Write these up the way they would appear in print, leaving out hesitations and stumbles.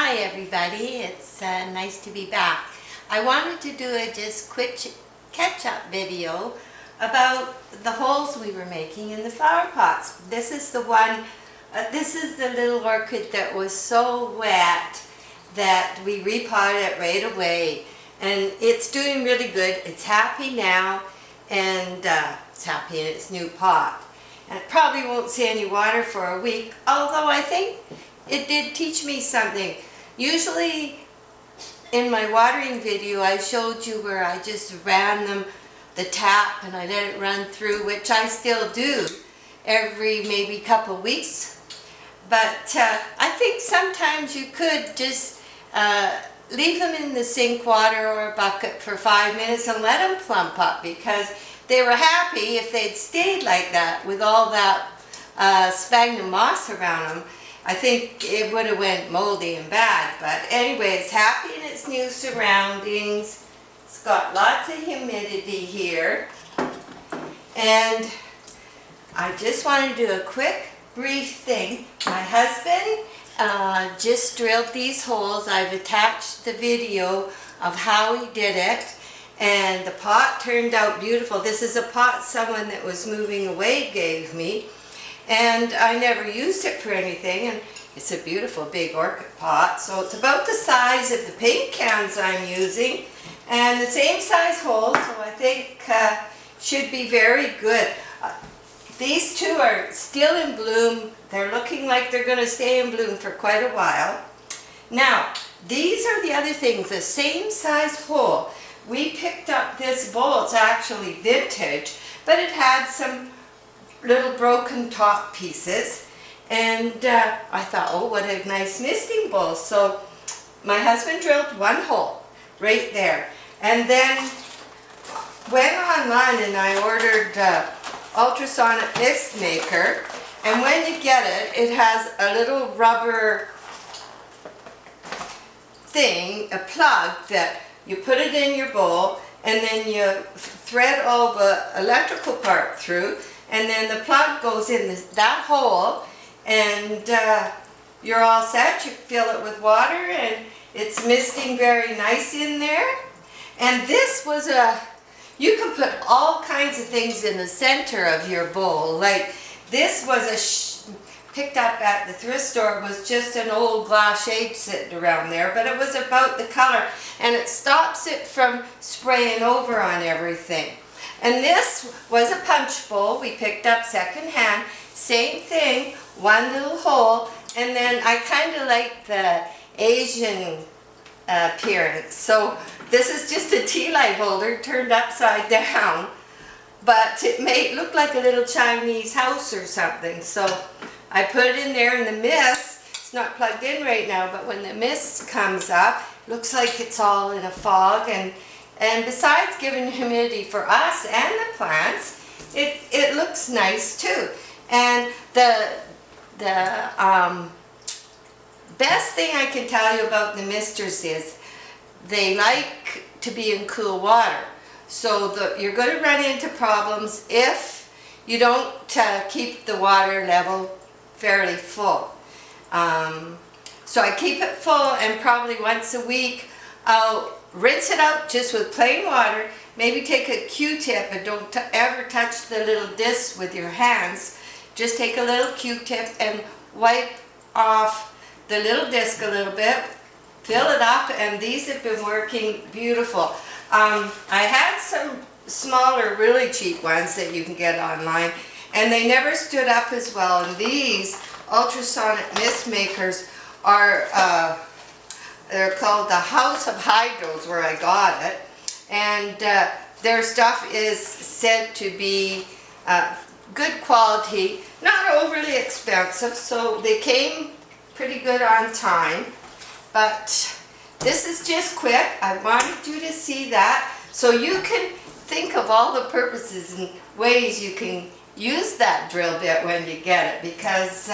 Hi everybody, it's nice to be back. I wanted to do a just quick catch-up video about the holes we were making in the flower pots. This is the one, this is the little orchid that was so wet that we repotted it right away, and it's doing really good. It's happy now, and it's happy in its new pot. And it probably won't see any water for a week, although I think it did teach me something. Usually in my watering video I showed you where I just ran the tap and I let it run through, which I still do every maybe couple weeks. But I think sometimes you could just leave them in the sink water or a bucket for 5 minutes and let them plump up, because they were happy if they'd stayed like that with all that sphagnum moss around them. I think it would have went moldy and bad, but anyway, it's happy in its new surroundings. It's got lots of humidity here, and I just want to do a quick, brief thing. My husband just drilled these holes. I've attached the video of how he did it, and the pot turned out beautiful. This is a pot someone that was moving away gave me, and I never used it for anything, and it's a beautiful big orchid pot. So it's about the size of the paint cans I'm using, and the same size hole, so I think should be very good. These two are still in bloom. They're looking like they're going to stay in bloom for quite a while. Now, these are the other things, the same size hole. We picked up this bowl. It's actually vintage, but it had some little broken top pieces, and I thought, oh, what a nice misting bowl. So my husband drilled one hole right there, and then went online and I ordered ultrasonic mist maker, and when you get it, it has a little rubber thing, a plug that you put it in your bowl, and then you thread all the electrical part through, and then the plug goes in that hole, and you're all set. You fill it with water, and it's misting very nice in there. And this was you can put all kinds of things in the center of your bowl. Like this was picked up at the thrift store, was just an old glass shade sitting around there, but it was about the color, and it stops it from spraying over on everything. And this was a punch bowl we picked up secondhand. Same thing, one little hole, and then I kind of like the Asian appearance. So this is just a tea light holder turned upside down, but it may look like a little Chinese house or something. So I put it in there, and the mist, it's not plugged in right now, but when the mist comes up, it looks like it's all in a fog, and besides giving humidity for us and the plants, it looks nice too. And the best thing I can tell you about the misters is they like to be in cool water. So you're going to run into problems if you don't keep the water level fairly full. So I keep it full, and probably once a week I'll rinse it out just with plain water. Maybe take a Q-tip, and don't ever touch the little disc with your hands. Just take a little Q-tip and wipe off the little disc a little bit, fill it up, and these have been working beautiful. I had some smaller, really cheap ones that you can get online, and they never stood up as well. And these ultrasonic mist makers are they're called the House of Hydros, where I got it, and their stuff is said to be good quality, not overly expensive, so they came pretty good on time. But this is just quick. I wanted you to see that, so you can think of all the purposes and ways you can use that drill bit when you get it, because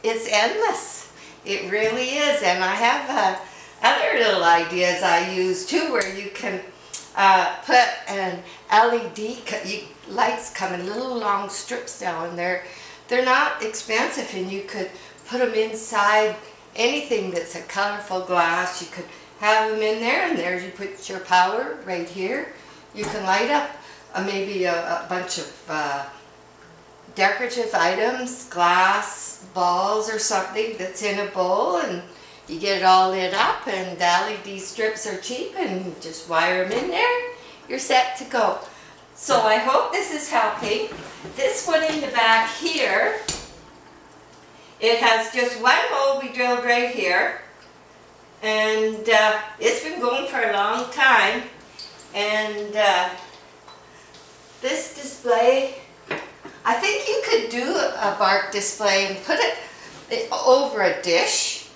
it's endless. It really is. And I have other little ideas I use too, where you can put an LED lights come in little long strips now, and they're not expensive, and you could put them inside anything that's a colorful glass, you could have them in there, and there you put your power right here. You can light up maybe a bunch of decorative items, glass balls or something that's in a bowl, and you get it all lit up, and the LED strips are cheap, and you just wire them in there. You're set to go. So I hope this is helping. This one in the back here, it has just one hole we drilled right here, and it's been going for a long time. And this display, I think you could do a bark display and put it over a dish,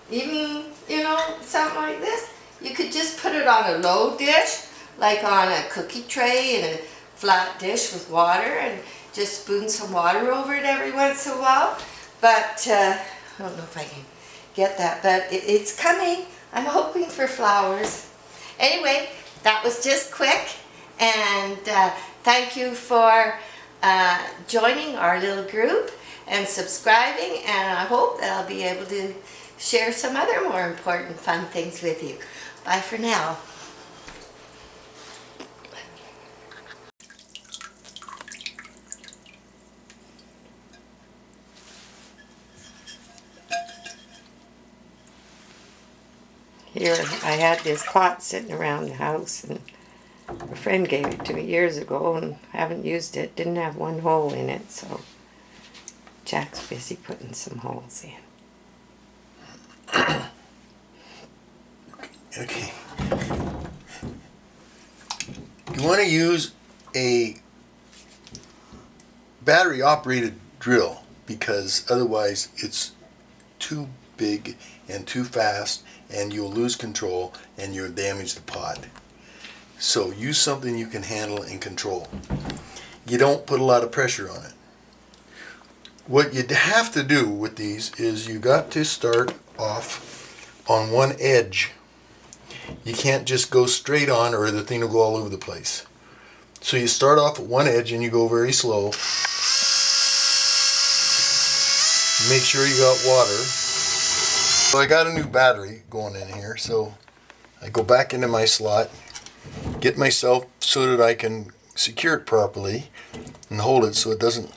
even, you know, something like this. You could just put it on a low dish, like on a cookie tray in a flat dish with water, and just spoon some water over it every once in a while. But I don't know if I can get that, but it's coming. I'm hoping for flowers. Anyway, that was just quick, and thank you for joining our little group and subscribing, and I hope that I'll be able to share some other more important fun things with you. Bye for now. Here I had this pot sitting around the house, and a friend gave it to me years ago, and I haven't used it. Didn't have one hole in it, so Jack's busy putting some holes in. Okay. You want to use a battery operated drill, because otherwise it's too big and too fast, and you'll lose control and you'll damage the pot. So use something you can handle and control. You don't put a lot of pressure on it. What you have to do with these is you got to start off on one edge. You can't just go straight on, or the thing will go all over the place. So you start off at one edge and you go very slow. Make sure you got water. So I got a new battery going in here, so I go back into my slot, get myself so that I can secure it properly and hold it so it doesn't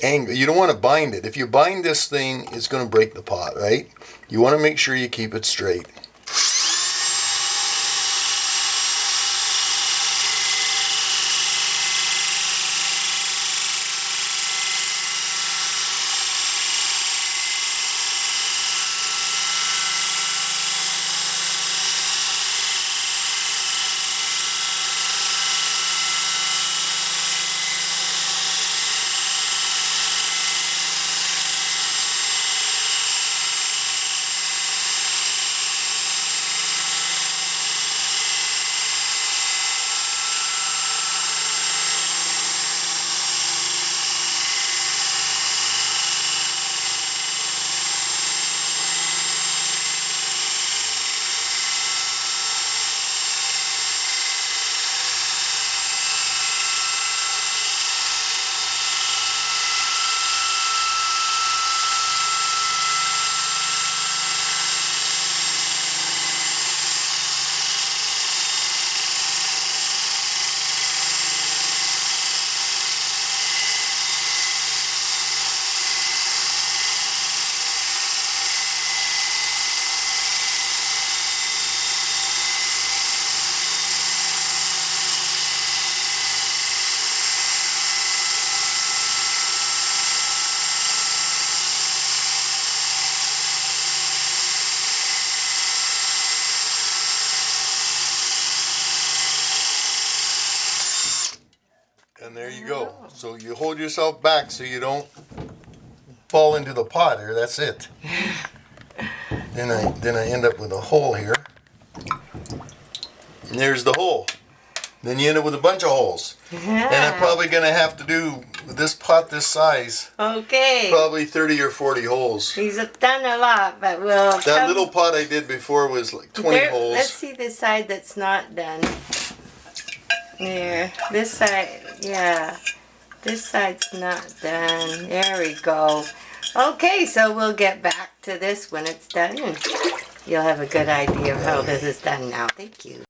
angle. You don't want to bind it. If you bind this thing, it's going to break the pot, right? You want to make sure you keep it straight. And there you go. So you hold yourself back so you don't fall into the pot here. That's it. Then I end up with a hole here. And there's the hole. Then you end up with a bunch of holes. Yeah. And I'm probably going to have to do, with this pot this size, Okay. probably 30 or 40 holes. He's done a lot, but we'll... That little pot I did before was like 20 holes. Let's see the side that's not done. There. This side, yeah. This side's not done. There we go. Okay, so we'll get back to this when it's done, and you'll have a good idea of how this is done now. Thank you.